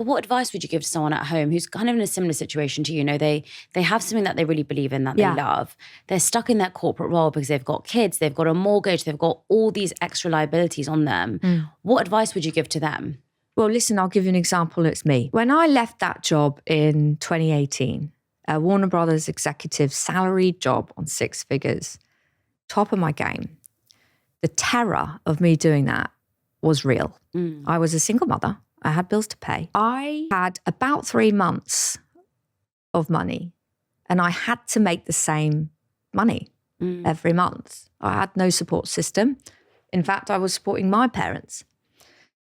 But what advice would you give to someone at home who's kind of in a similar situation to you? You know, they have something that they really believe in, that they love. They're stuck in that corporate role because they've got kids, they've got a mortgage, they've got all these extra liabilities on them. What advice would you give to them? Well, listen, I'll give you an example. It's me. When I left that job in 2018, a Warner Brothers executive salaried job on 6 figures, top of my game, the terror of me doing that was real. I was a single mother. I had bills to pay. I had about 3 months of money and I had to make the same money every month. I had no support system. In fact, I was supporting my parents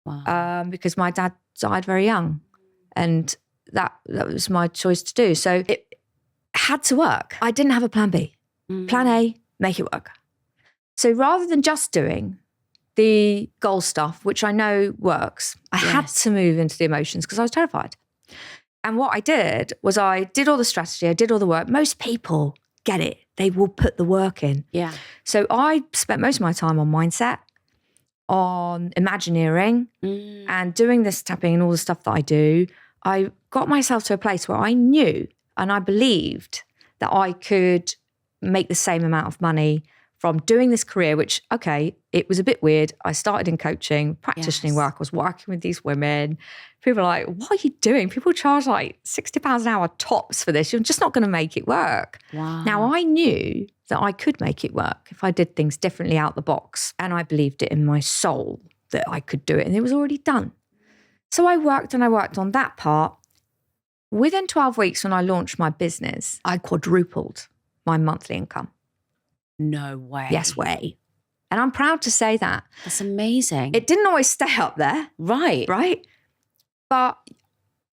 because my dad died very young and that was my choice to do. So it had to work. I didn't have a plan B. Plan A, make it work. So rather than just doing the goal stuff, which I know works, I had to move into the emotions because I was terrified. And what I did was I did all the strategy, I did all the work. Most people get it. They will put the work in. Yeah. So I spent most of my time on mindset, on imagineering and doing this tapping and all the stuff that I do. I got myself to a place where I knew and I believed that I could make the same amount of money from doing this career, which, okay, it was a bit weird. I started in coaching, practicing work. I was working with these women. People are like, what are you doing? People charge like £60 an hour tops for this. You're just not going to make it work. Wow. Now, I knew that I could make it work if I did things differently out the box. And I believed it in my soul that I could do it. And it was already done. So I worked and I worked on that part. Within 12 weeks when I launched my business, I quadrupled my monthly income. No way. Yes way. And I'm proud to say that. That's amazing. It didn't always stay up there. Right. But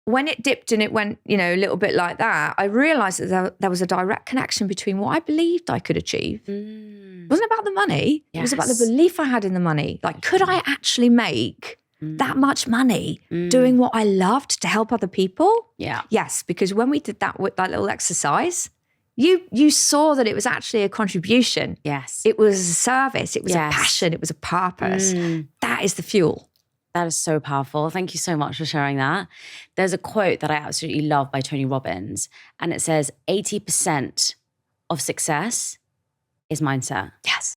when it dipped and it went, a little bit like that, I realized that there was a direct connection between what I believed I could achieve. It wasn't about the money. It was about the belief I had in the money. Like, could I actually make that much money doing what I loved to help other people? Yeah. Yes, because when we did that with that little exercise, you saw that it was actually a contribution. Yes. It was a service. It was a passion. It was a purpose. That is the fuel. That is so powerful. Thank you so much for sharing that. There's a quote that I absolutely love by Tony Robbins, and it says 80% of success is mindset. Yes.